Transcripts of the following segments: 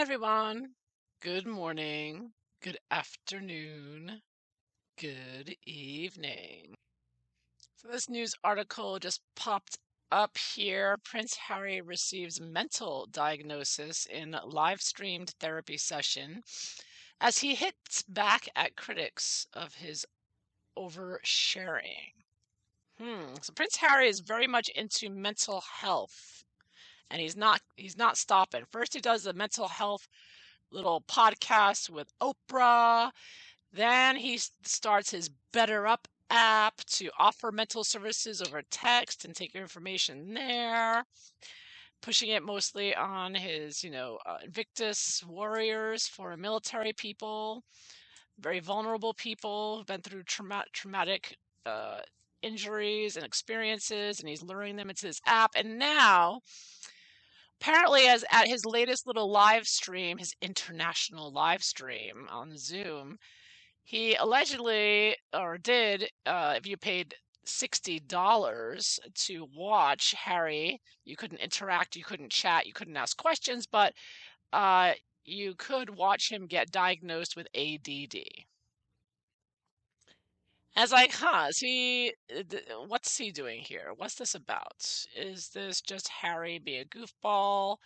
Hi, everyone. Good morning, good afternoon, good evening. So, this news article just popped up here. Prince Harry receives mental diagnosis in live streamed therapy session as he hits back at critics of his oversharing. So, Prince Harry is very much into mental health. And he's not stopping. First he does the mental health little podcast with Oprah. Then he starts his Better Up app to offer mental services over text and take your information there, pushing it mostly on his, Invictus warriors for military people, very vulnerable people who've been through traumatic uh, injuries and experiences, and he's luring them into this app. And now, apparently, as at his latest little live stream, his international live stream on Zoom, he allegedly, or did, if you paid $60 to watch Harry, you couldn't interact, you couldn't chat, you couldn't ask questions, but uh, you could watch him get diagnosed with ADD. I was like, is he, what's he doing here? What's this about? Is this just Harry being a goofball?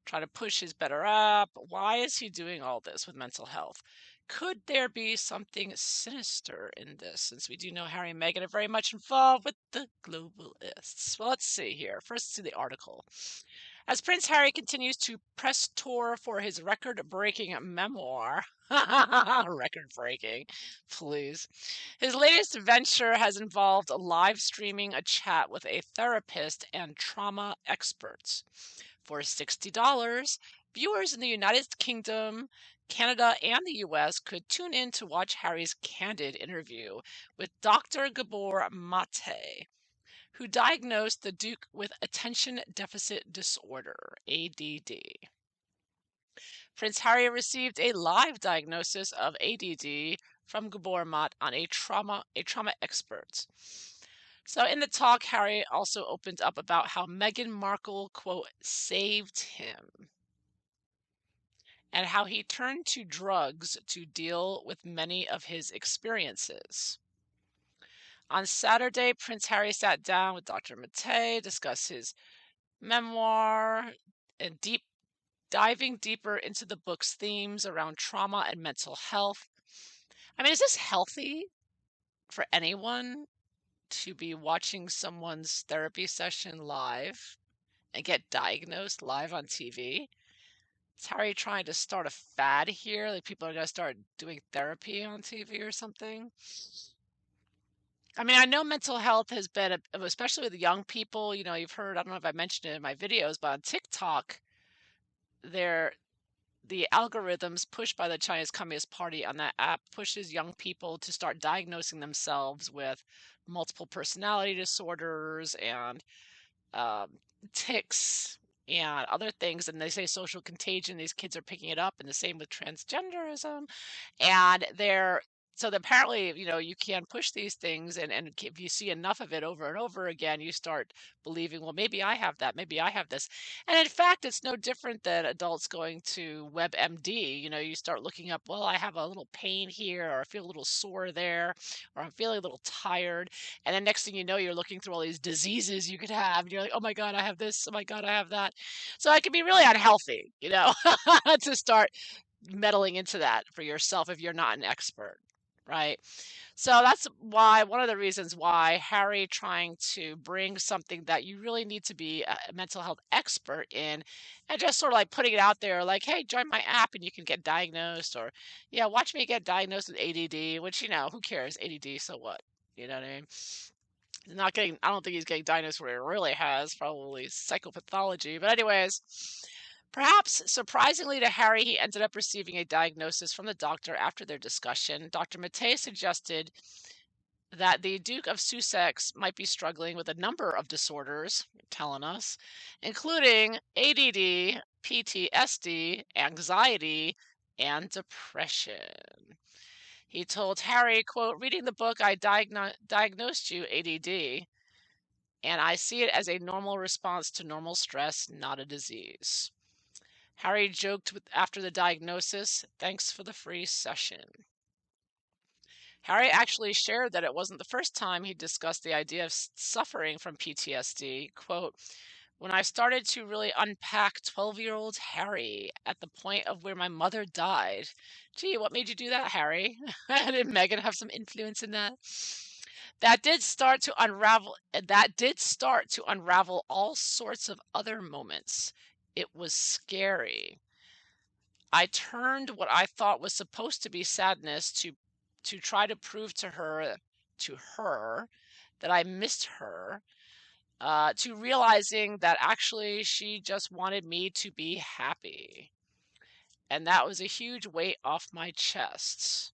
Try to push his better up. Why is he doing all this with mental health? Could there be something sinister in this, since we do know Harry and Meghan are very much involved with the globalists? Well, let's see here. First, see the article. As Prince Harry continues to press tour for his record-breaking memoir, record-breaking, please. His latest venture has involved live streaming a chat with a therapist and trauma experts. For $60, viewers in the United Kingdom, Canada, and the US could tune in to watch Harry's candid interview with Dr. Gabor Mate, who diagnosed the Duke with attention deficit disorder, ADD. Prince Harry received a live diagnosis of ADD from Gabor Mate on a trauma expert. So in the talk, Harry also opened up about how Meghan Markle, quote, saved him, and how he turned to drugs to deal with many of his experiences. On Saturday, Prince Harry sat down with Dr. Mate, discussed his memoir, and diving deeper into the book's themes around trauma and mental health. I mean, is this healthy for anyone to be watching someone's therapy session live and get diagnosed live on TV? Is Harry trying to start a fad here? Like people are going to start doing therapy on TV or something? I mean, I know mental health has been, especially with young people, you've heard, I don't know if I mentioned it in my videos, but on TikTok, the algorithms pushed by the Chinese Communist Party on that app pushes young people to start diagnosing themselves with multiple personality disorders and tics and other things. And they say social contagion, these kids are picking it up, and the same with transgenderism. And so apparently, you can push these things, and if you see enough of it over and over again, you start believing, well, maybe I have that, maybe I have this. And in fact, it's no different than adults going to WebMD. You start looking up, well, I have a little pain here, or I feel a little sore there, or I'm feeling a little tired. And then next thing you know, you're looking through all these diseases you could have. And you're like, oh my God, I have this. Oh my God, I have that. So it can be really unhealthy, to start meddling into that for yourself if you're not an expert, right? So that's why, one of the reasons why Harry trying to bring something that you really need to be a mental health expert in, and just sort of like putting it out there like, hey, join my app and you can get diagnosed, or yeah, watch me get diagnosed with ADD, which, who cares? ADD, so what? You know what I mean? I don't think he's getting diagnosed where he really has, probably psychopathology. But anyways, perhaps surprisingly to Harry, he ended up receiving a diagnosis from the doctor after their discussion. Dr. Mattei suggested that the Duke of Sussex might be struggling with a number of disorders, telling us, including ADD, PTSD, anxiety, and depression. He told Harry, quote, reading the book, I diagnosed you ADD, and I see it as a normal response to normal stress, not a disease. Harry joked after the diagnosis, "Thanks for the free session." Harry actually shared that it wasn't the first time he discussed the idea of suffering from PTSD. Quote, "When I started to really unpack 12-year-old Harry at the point of where my mother died." Gee, what made you do that, Harry? Did Meghan have some influence in that? That did start to unravel all sorts of other moments. It was scary. I turned what I thought was supposed to be sadness to try to prove to her that I missed her, to realizing that actually she just wanted me to be happy. And that was a huge weight off my chest.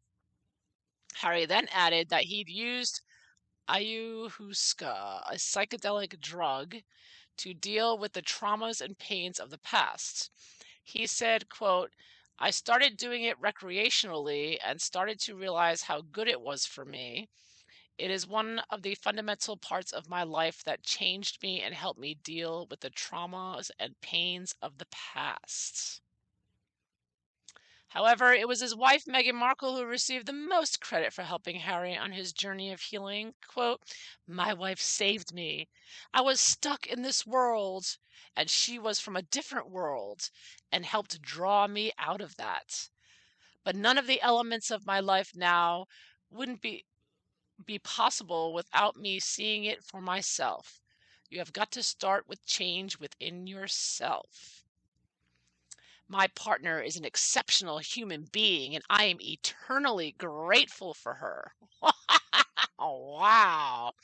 Harry then added that he'd used ayahuasca, a psychedelic drug, to deal with the traumas and pains of the past. He said, quote, "I started doing it recreationally and started to realize how good it was for me. It is one of the fundamental parts of my life that changed me and helped me deal with the traumas and pains of the past." However, it was his wife, Meghan Markle, who received the most credit for helping Harry on his journey of healing. Quote, "My wife saved me. I was stuck in this world, and she was from a different world and helped draw me out of that. But none of the elements of my life now wouldn't be possible without me seeing it for myself. You have got to start with change within yourself. My partner is an exceptional human being, and I am eternally grateful for her." Oh, wow.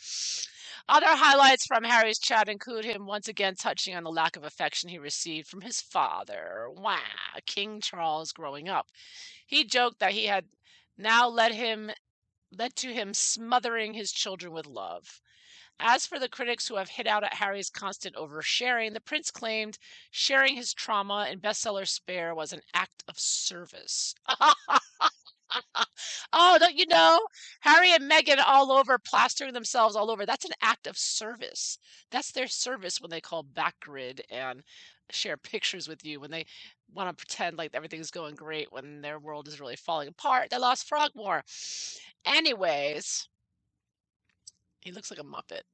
Other highlights from Harry's chat include him once again touching on the lack of affection he received from his father. Wow, King Charles growing up. He joked that he had now led to him smothering his children with love. As for the critics who have hit out at Harry's constant oversharing, the prince claimed sharing his trauma in bestseller Spare was an act of service. Oh, don't you know? Harry and Meghan all over, plastering themselves all over. That's an act of service. That's their service when they call Backgrid and share pictures with you when they want to pretend like everything's going great when their world is really falling apart. They lost Frogmore. Anyways, he looks like a Muppet.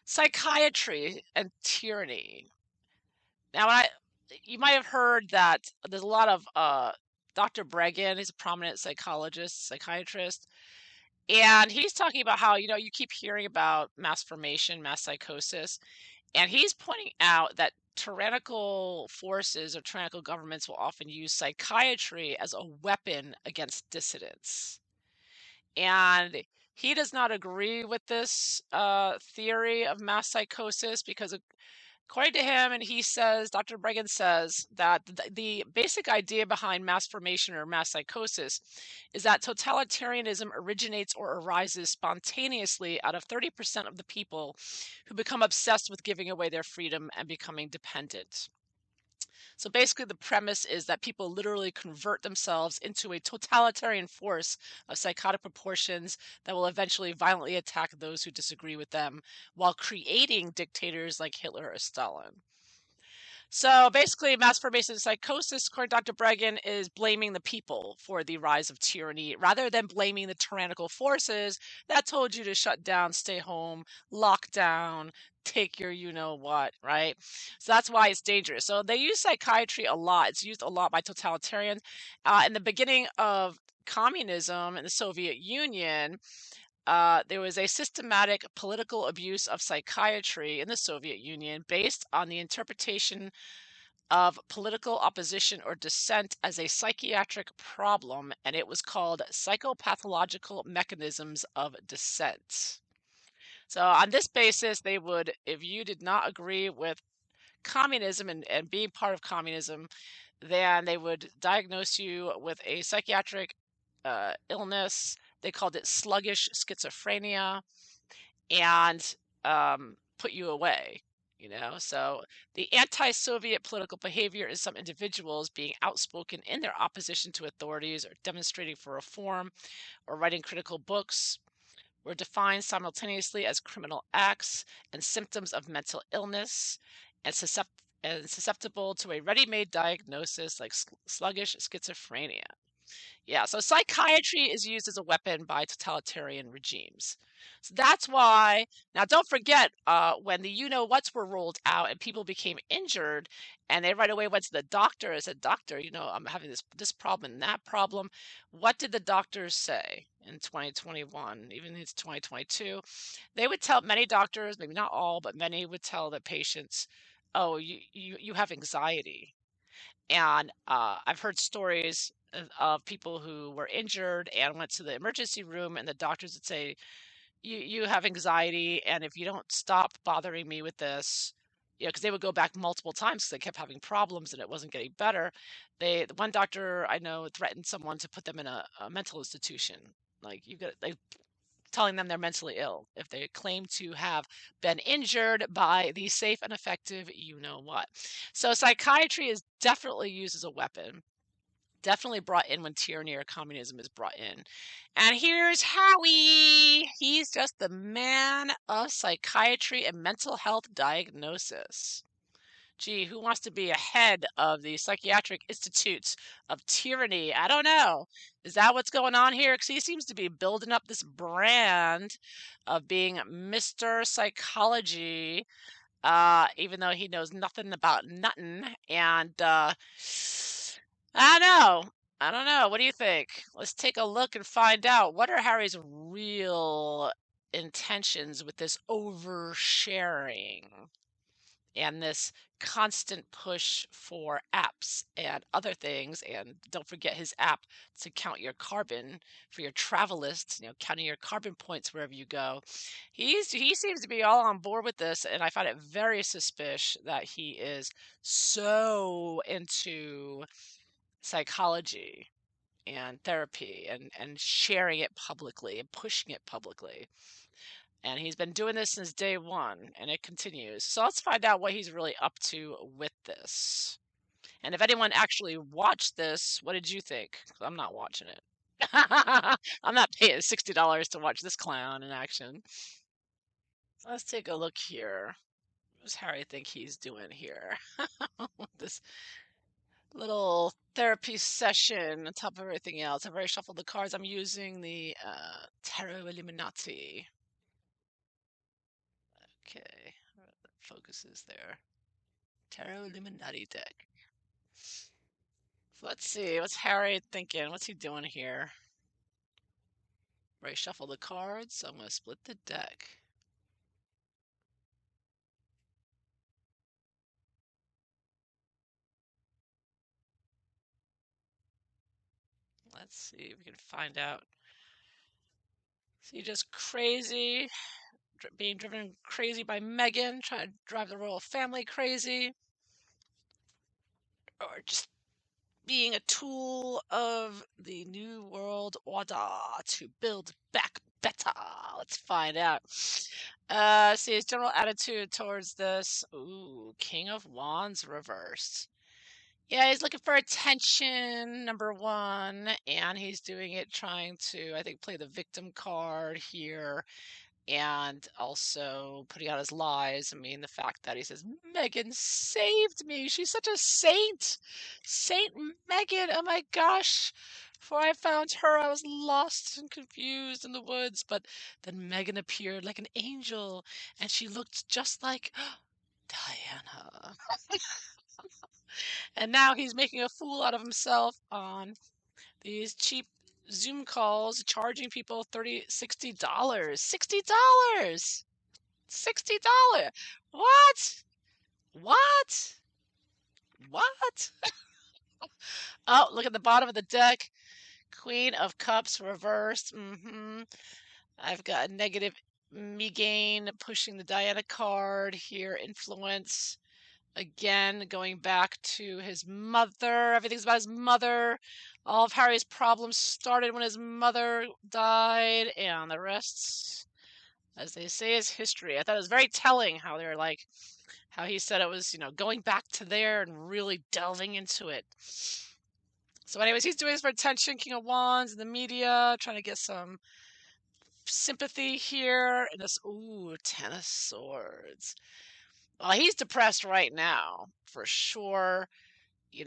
Psychiatry and tyranny. Now, you might have heard that there's a lot of Dr. Bregan. He's a prominent psychiatrist, and he's talking about how you keep hearing about mass formation, mass psychosis, and he's pointing out that tyrannical forces or tyrannical governments will often use psychiatry as a weapon against dissidents. And he does not agree with this theory of mass psychosis because, according to him, and he says, Dr. Bregan says that the basic idea behind mass formation or mass psychosis is that totalitarianism originates or arises spontaneously out of 30% of the people who become obsessed with giving away their freedom and becoming dependent. So basically, the premise is that people literally convert themselves into a totalitarian force of psychotic proportions that will eventually violently attack those who disagree with them, while creating dictators like Hitler or Stalin. So basically, mass formation psychosis, according to Dr. Bregan, is blaming the people for the rise of tyranny rather than blaming the tyrannical forces that told you to shut down, stay home, lock down, take your you-know-what, right? So that's why it's dangerous. So they use psychiatry a lot. It's used a lot by totalitarians. In the beginning of communism in the Soviet Union, there was a systematic political abuse of psychiatry in the Soviet Union based on the interpretation of political opposition or dissent as a psychiatric problem, and it was called psychopathological mechanisms of dissent. So on this basis, they would, if you did not agree with communism and being part of communism, then they would diagnose you with a psychiatric illness. They called it sluggish schizophrenia, and put you away. So the anti-Soviet political behavior is some individuals being outspoken in their opposition to authorities or demonstrating for reform or writing critical books were defined simultaneously as criminal acts and symptoms of mental illness and and susceptible to a ready-made diagnosis like sluggish schizophrenia. Yeah, so psychiatry is used as a weapon by totalitarian regimes. So that's why. Now, don't forget when the you know whats were rolled out and people became injured, and they right away went to the doctor and said, "Doctor, I'm having this problem and that problem." What did the doctors say in 2021? Even it's 2022, they would tell many doctors, maybe not all, but many would tell the patients, "Oh, you have anxiety." And I've heard stories of people who were injured and went to the emergency room, and the doctors would say, "You have anxiety, and if you don't stop bothering me with this," because they would go back multiple times because they kept having problems and it wasn't getting better. The one doctor I know threatened someone to put them in a mental institution. Like like telling them they're mentally ill if they claim to have been injured by the safe and effective you know what. So psychiatry is definitely used as a weapon, definitely brought in when tyranny or communism is brought in. And here's Howie. He's just the man of psychiatry and mental health diagnosis. Gee, who wants to be a head of the Psychiatric Institutes of Tyranny? I don't know. Is that what's going on here? Because he seems to be building up this brand of being Mr. Psychology, even though he knows nothing about nothing. And I don't know. I don't know. What do you think? Let's take a look and find out what are Harry's real intentions with this oversharing and this constant push for apps and other things. And don't forget his app to count your carbon for your travel list, counting your carbon points wherever you go. He seems to be all on board with this, and I find it very suspicious that he is so into psychology and therapy and sharing it publicly and pushing it publicly. And he's been doing this since day one, and it continues. So let's find out what he's really up to with this. And if anyone actually watched this, what did you think? 'Cause I'm not watching it. I'm not paying $60 to watch this clown in action. Let's take a look here. What does Harry think he's doing here? This little therapy session on top of everything else. I've already shuffled the cards. I'm using the Tarot Illuminati. Okay, focus is there. Tarot Illuminati deck. So let's see, what's Harry thinking? What's he doing here? Right, shuffle the cards, so I'm going to split the deck. Let's see if we can find out. Is he just crazy, being driven crazy by Meghan, trying to drive the royal family crazy? Or just being a tool of the New World Order to build back better? Let's find out. See his general attitude towards this. Ooh, King of Wands reversed. Yeah, he's looking for attention, number one, and he's doing it trying to, I think, play the victim card here and also putting out his lies. I mean, the fact that he says, Megan saved me. She's such a saint. Saint Megan. Oh my gosh. Before I found her, I was lost and confused in the woods. But then Megan appeared like an angel, and she looked just like Diana. And now he's making a fool out of himself on these cheap Zoom calls, charging people $60. $60. $60. What? What? What? Oh, look at the bottom of the deck. Queen of Cups reversed. I've got a negative Megain pushing the Diana card here. Influence. Again, going back to his mother. Everything's about his mother. All of Harry's problems started when his mother died, and the rest, as they say, is history. I thought it was very telling how they're like, how he said it was, going back to there and really delving into it. So, anyways, he's doing this for attention. King of Wands, the media, trying to get some sympathy here. And this, ooh, Ten of Swords. Well, he's depressed right now, for sure.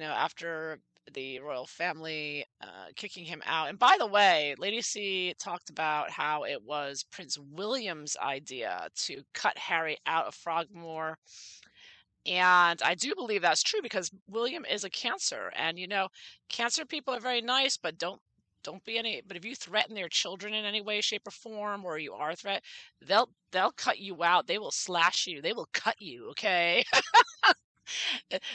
After the royal family kicking him out. And by the way, Lady C talked about how it was Prince William's idea to cut Harry out of Frogmore. And I do believe that's true because William is a Cancer. And Cancer people are very nice, but don't be any, but if you threaten their children in any way, shape, or form, or you are a threat, they'll cut you out. They will slash you. They will cut you, okay?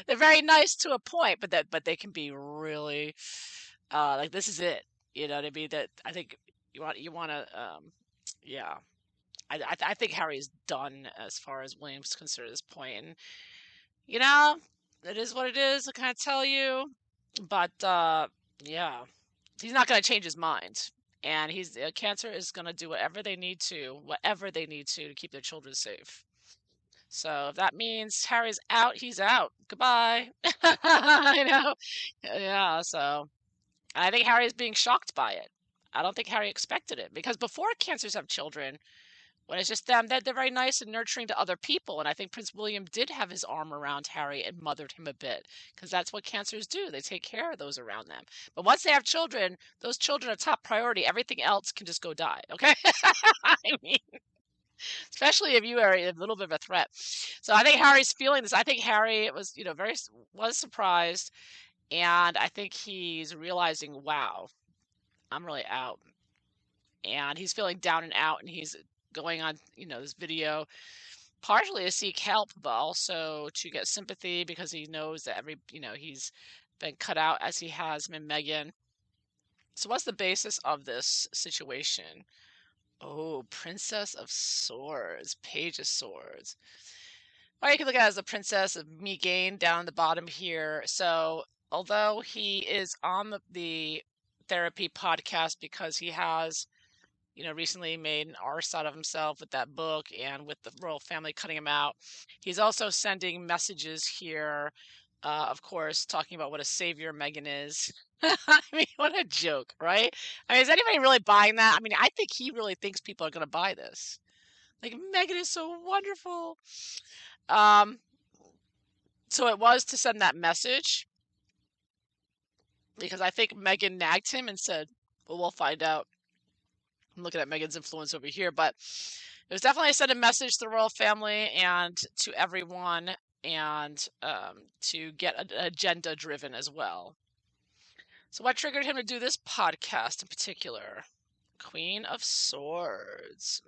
They're very nice to a point, but they can be really like this is it. You know what I mean? That I think you want to yeah. I think Harry's done as far as William's concerned at this point, and you know it is what it is. I can't tell you, but yeah, he's not going to change his mind, and he's Cancer is going to do whatever they need to keep their children safe. So if that means Harry's out, he's out. Goodbye. You know? Yeah, so I think Harry is being shocked by it. I don't think Harry expected it because before Cancers have children, when it's just them, they're very nice and nurturing to other people. And I think Prince William did have his arm around Harry and mothered him a bit because that's what Cancers do. They take care of those around them. But once they have children, those children are top priority. Everything else can just go die. Okay. I mean, especially if you are a little bit of a threat. So I think Harry's feeling this. I think Harry was surprised, and I think he's realizing, wow, I'm really out, and he's feeling down and out, and he's going on, this video partially to seek help, but also to get sympathy because he knows that he's been cut out as he has been Meghan. So what's the basis of this situation? Oh, Princess of Swords, Page of Swords. Or you can look at it as the Princess of Megain down the bottom here. So, although he is on the therapy podcast because he has, recently made an arse out of himself with that book and with the royal family cutting him out, he's also sending messages here, of course, talking about what a savior Meghan is. I mean, what a joke, right? I mean, is anybody really buying that? I mean, I think he really thinks people are going to buy this. Like, Meghan is so wonderful. So it was to send that message because I think Meghan nagged him and said, well, we'll find out. I'm looking at Meghan's influence over here, but it was definitely send a message to the royal family and to everyone and to get an agenda driven as well. So what triggered him to do this podcast in particular? Queen of Swords.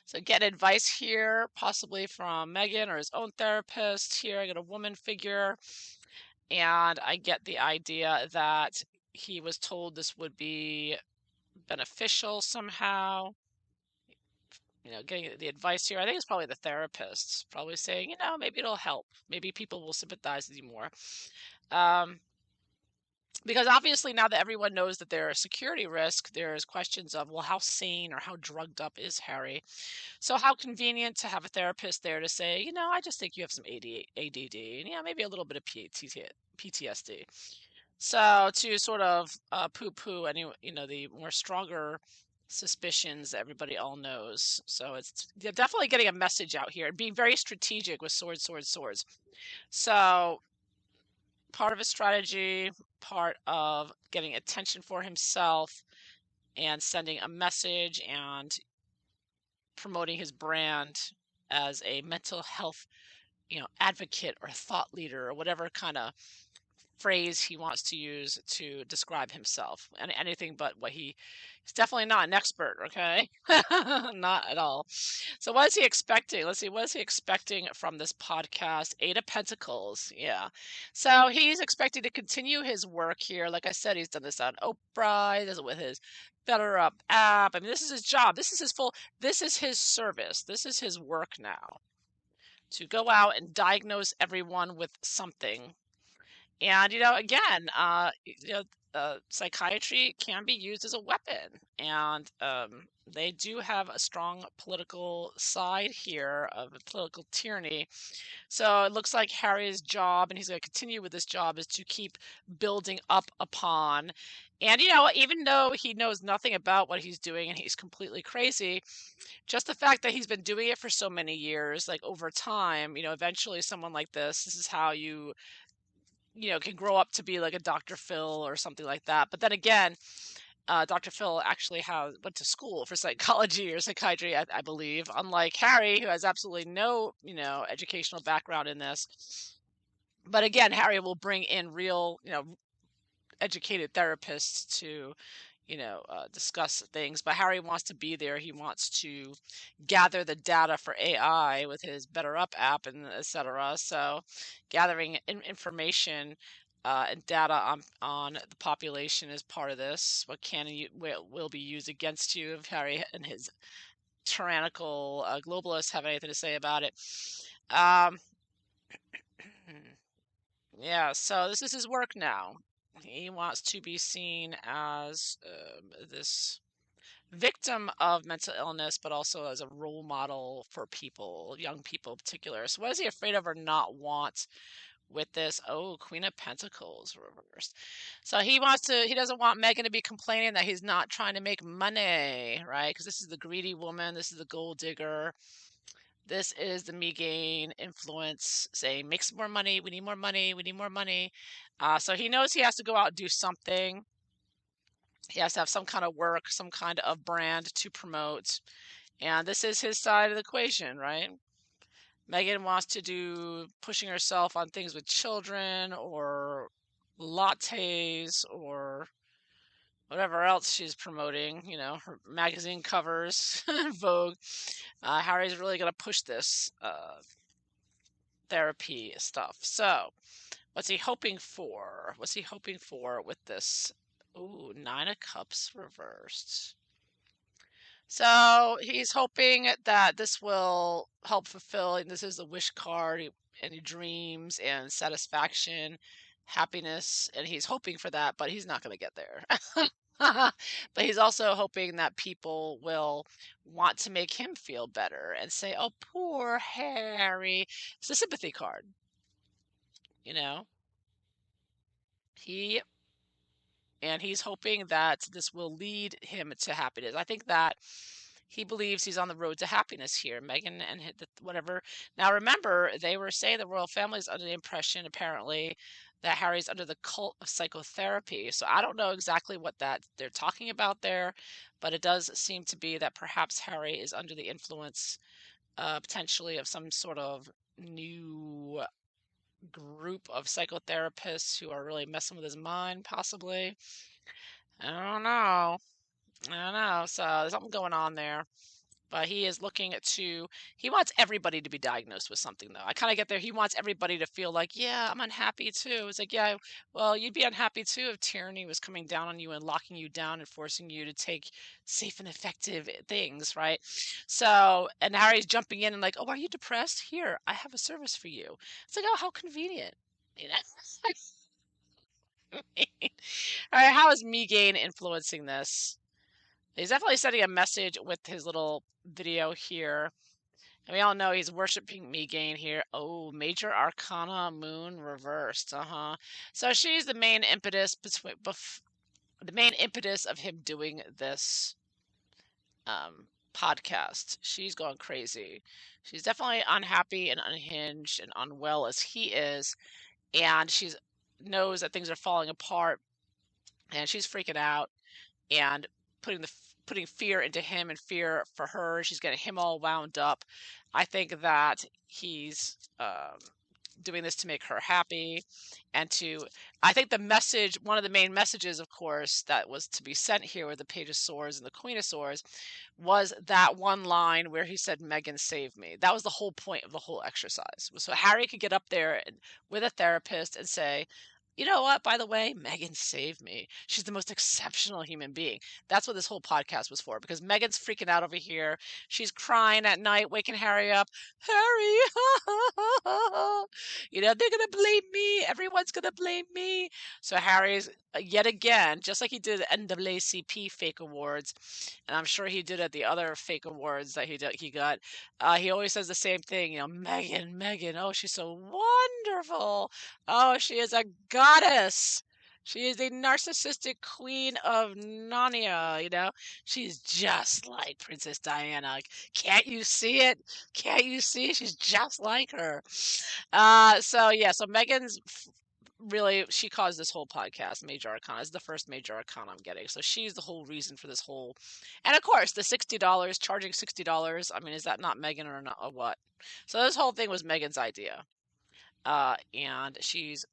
So get advice here, possibly from Meghan or his own therapist. Here I get a woman figure, and I get the idea that he was told this would be beneficial somehow. Getting the advice here. I think it's probably the therapist, probably saying, maybe it'll help. Maybe people will sympathize with you more. Because obviously now that everyone knows that they're a security risk, there's questions of, well, how sane or how drugged up is Harry? So how convenient to have a therapist there to say, I just think you have some ADD and maybe a little bit of PTSD. So to sort of poo-poo any, the more stronger suspicions that everybody all knows. So it's definitely getting a message out here and being very strategic with swords, swords, swords. So part of his strategy, part of getting attention for himself and sending a message and promoting his brand as a mental health, advocate or thought leader or whatever kind of phrase he wants to use to describe himself, and anything but what he's definitely not an expert, okay? Not at all. So what is he expecting? Let's see, what is he expecting from this podcast? 8 of Pentacles. Yeah, so he's expecting to continue his work here. Like I said, he's done this on Oprah, he does it with his Better Up app. I mean, this is his job, this is his service, this is his work now, to go out and diagnose everyone with something. And again, psychiatry can be used as a weapon, and they do have a strong political side here of a political tyranny. So it looks like Harry's job, and he's going to continue with this job, is to keep building up upon. And, even though he knows nothing about what he's doing and he's completely crazy, just the fact that he's been doing it for so many years, like over time, eventually someone like this is how you can grow up to be like a Dr. Phil or something like that. But then again, Dr. Phil actually went to school for psychology or psychiatry, I believe, unlike Harry, who has absolutely no, educational background in this. But again, Harry will bring in real, educated therapists to, discuss things. But Harry wants to be there. He wants to gather the data for AI with his Better Up app and etc. So gathering information and data on the population is part of this. What will be used against you if Harry and his tyrannical globalists have anything to say about it. Yeah, so this is his work now. He wants to be seen as this victim of mental illness, but also as a role model for people, young people in particular. So what is he afraid of or not want with this? Oh, Queen of Pentacles reversed. So he doesn't want Meghan to be complaining that he's not trying to make money, right? Because this is the greedy woman, this is the gold digger. This is the Meghan influence saying, make some more money, we need more money, we need more money. So he knows he has to go out and do something. He has to have some kind of work, some kind of brand to promote. And this is his side of the equation, right? Meghan wants to do pushing herself on things with children or lattes or whatever else she's promoting, her magazine covers, Vogue. Harry's really going to push this therapy stuff. So, what's he hoping for? What's he hoping for with this? Ooh, 9 of Cups reversed. So, he's hoping that this will help fulfill, and this is the wish card, any dreams and satisfaction, happiness, and he's hoping for that, but he's not going to get there. But he's also hoping that people will want to make him feel better and say, oh, poor Harry. It's a sympathy card. He's hoping that this will lead him to happiness. I think that he believes he's on the road to happiness here. Meghan and whatever. Now, remember, they were saying the royal family is under the impression, apparently, that Harry's under the cult of psychotherapy. So I don't know exactly what that they're talking about there, but it does seem to be that perhaps Harry is under the influence, potentially, of some sort of new group of psychotherapists who are really messing with his mind, possibly. I don't know. So there's something going on there. But he is looking he wants everybody to be diagnosed with something, though. I kind of get there. He wants everybody to feel like, yeah, I'm unhappy too. It's like, yeah, well, you'd be unhappy too if tyranny was coming down on you and locking you down and forcing you to take safe and effective things, right? So, and Harry's jumping in and like, oh, are you depressed? Here, I have a service for you. It's like, oh, how convenient. All right, how is Meghan influencing this? He's definitely sending a message with his little video here. And we all know he's worshiping Meghan here. Oh, Major Arcana Moon reversed. So she's the main impetus of him doing this podcast. She's going crazy. She's definitely unhappy and unhinged and unwell as he is, and she knows that things are falling apart, and she's freaking out and putting fear into him and fear for her. She's getting him all wound up. I think that he's doing this to make her happy, and I think one of the main messages, of course, that was to be sent here with the Page of Swords and the Queen of Swords was that one line where he said, Meghan, save me. That was the whole point of the whole exercise. So Harry could get up there with a therapist and say, You know what? By the way, Megan saved me. She's the most exceptional human being. That's what this whole podcast was for, because Megan's freaking out over here. She's crying at night, waking Harry up. Harry, they're going to blame me. Everyone's going to blame me. So Harry's yet again, just like he did at NAACP fake awards, and I'm sure he did at the other fake awards that he got. He always says the same thing, Megan, Megan, oh, she's so wonderful. Oh, she is a goddess. She is the narcissistic queen of Narnia. She's just like Princess Diana. Can't you see it? Can't you see? She's just like her. So yeah, so Megan's really, she caused this whole podcast. Major Arcana is the first Major Arcana I'm getting. So she's the whole reason for this whole, and of course the $60, charging $60. I mean, is that not Megan or not, or what? So this whole thing was Megan's idea. And she's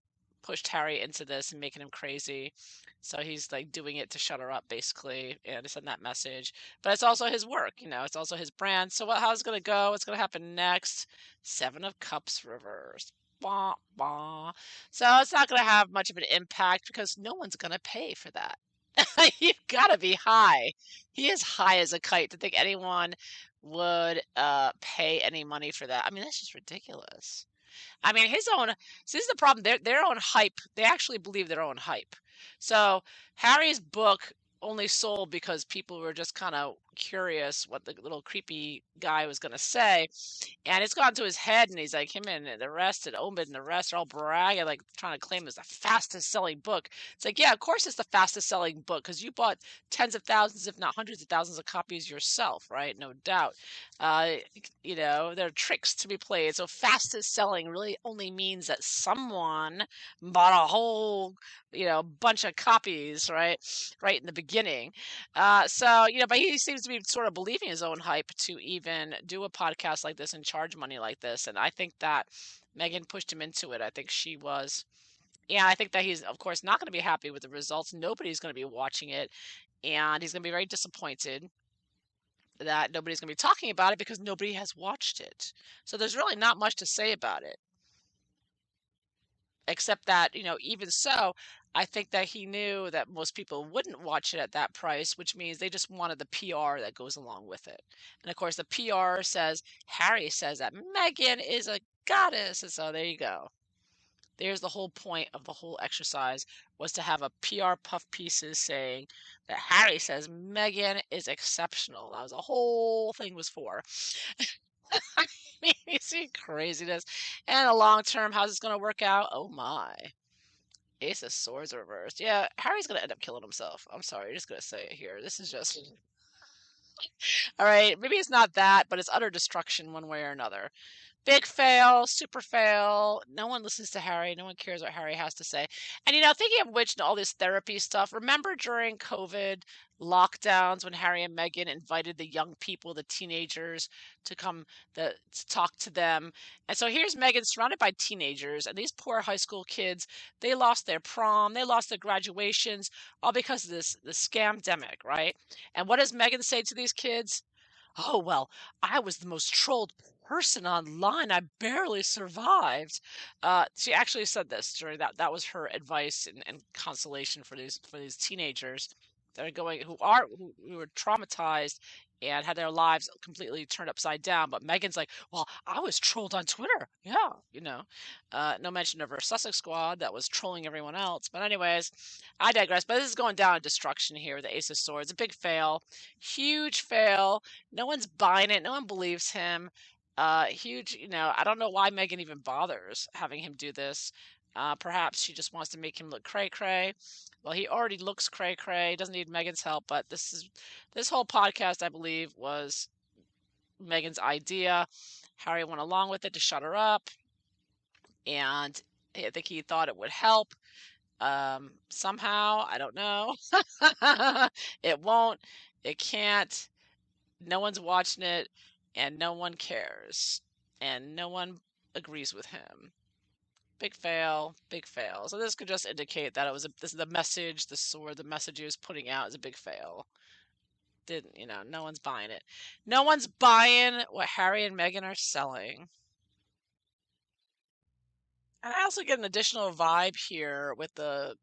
pushed Harry into this and making him crazy. So he's like doing it to shut her up, basically, and to send that message. But it's also his work, it's also his brand. So how's it gonna go? What's gonna happen next? Seven of Cups reversed. Bah, bah. So it's not gonna have much of an impact because no one's gonna pay for that. You've got to be high. He is high as a kite to think anyone would pay any money for that. I mean, that's just ridiculous. I mean, his own. So this is the problem. Their own hype. They actually believe their own hype. So Harry's book only sold because people were just kind of curious what the little creepy guy was going to say, and it's gone to his head, and he's like, him and the rest, and Omid and the rest are all bragging, like trying to claim it's the fastest selling book. It's like, yeah, of course it's the fastest selling book because you bought tens of thousands, if not hundreds of thousands of copies yourself, right? No doubt. Uh, there are tricks to be played. So fastest selling really only means that someone bought a whole, bunch of copies, right? Right in the beginning. But he seems to be sort of believing his own hype to even do a podcast like this and charge money like this. And I think that Megan pushed him into it. I think she was. Yeah, I think that he's, of course, not going to be happy with the results. Nobody's going to be watching it. And he's going to be very disappointed that nobody's going to be talking about it because nobody has watched it. So there's really not much to say about it. Except that, even so, I think that he knew that most people wouldn't watch it at that price, which means they just wanted the PR that goes along with it. And of course, the PR says, Harry says that Meghan is a goddess. And so there you go. There's the whole point of the whole exercise, was to have a PR puff pieces saying that Harry says Meghan is exceptional. That was the whole thing was for. I mean, you see craziness. And the long term, how's this going to work out? Oh my. Ace of Swords reversed. Yeah, Harry's going to end up killing himself. I'm sorry, I'm just going to say it here. This is just. All right, maybe it's not that, but it's utter destruction one way or another. Big fail, super fail. No one listens to Harry. No one cares what Harry has to say. And thinking of which, and all this therapy stuff, remember during COVID lockdowns when Harry and Meghan invited the young people, the teenagers, to come to talk to them? And so here's Meghan surrounded by teenagers, and these poor high school kids, they lost their prom, they lost their graduations, all because of the scamdemic, right? And what does Meghan say to these kids? Oh, well, I was the most trolled person online. I barely survived. She actually said this during that. That was her advice and consolation for these teenagers that are who were traumatized and had their lives completely turned upside down. But Megan's like, well, I was trolled on Twitter. Yeah, no mention of her Sussex squad that was trolling everyone else. But anyways, I digress. But this is going down in destruction here. The Ace of Swords, a big fail, huge fail. No one's buying it. No one believes him. Huge. I don't know why Megan even bothers having him do this. Perhaps she just wants to make him look cray cray. Well, he already looks cray cray. Doesn't need Megan's help. But this whole podcast, I believe, was Megan's idea. Harry went along with it to shut her up, and I think he thought it would help. Somehow, I don't know. It won't. It can't. No one's watching it, and no one cares, and no one agrees with him. Big fail, big fail. So this could just indicate that this is the message, the message he was putting out is a big fail. Didn't, no one's buying it. No one's buying what Harry and Meghan are selling. And I also get an additional vibe here with the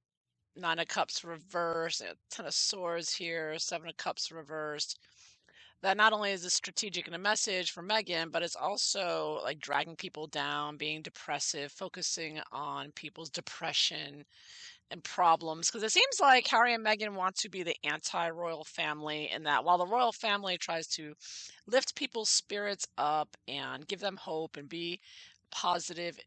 Nine of Cups reversed, a Ten of Swords here, Seven of Cups reversed. That not only is this strategic in a message for Megan, but it's also like dragging people down, being depressive, focusing on people's depression and problems. Because it seems like Harry and Meghan want to be the anti-royal family, in that while the royal family tries to lift people's spirits up and give them hope and be positive,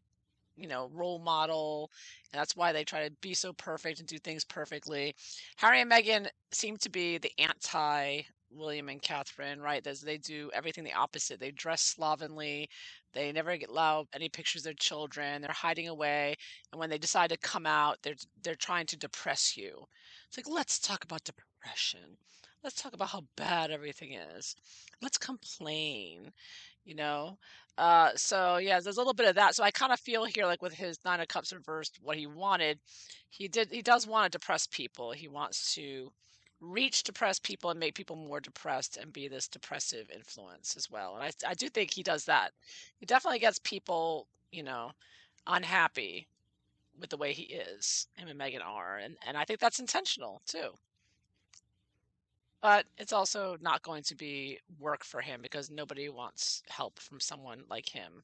role model. And that's why they try to be so perfect and do things perfectly. Harry and Meghan seem to be the anti William and Catherine, right? They do everything the opposite. They dress slovenly. They never allow any pictures of their children. They're hiding away. And when they decide to come out, they're trying to depress you. It's like, let's talk about depression. Let's talk about how bad everything is. Let's complain, you know? So yeah, there's a little bit of that. So I kind of feel here, like with his Nine of Cups reversed, what he wanted, he does want to depress people. He wants to reach depressed people and make people more depressed and be this depressive influence as well. And I do think he does that. He definitely gets people, unhappy with the way he is. Him and Megan are, and I think that's intentional too. But it's also not going to be work for him because nobody wants help from someone like him.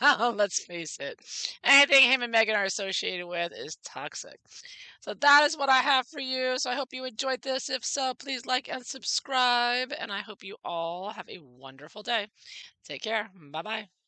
Let's face it. Anything him and Megan are associated with is toxic. So that is what I have for you. So I hope you enjoyed this. If so, please like and subscribe. And I hope you all have a wonderful day. Take care. Bye bye.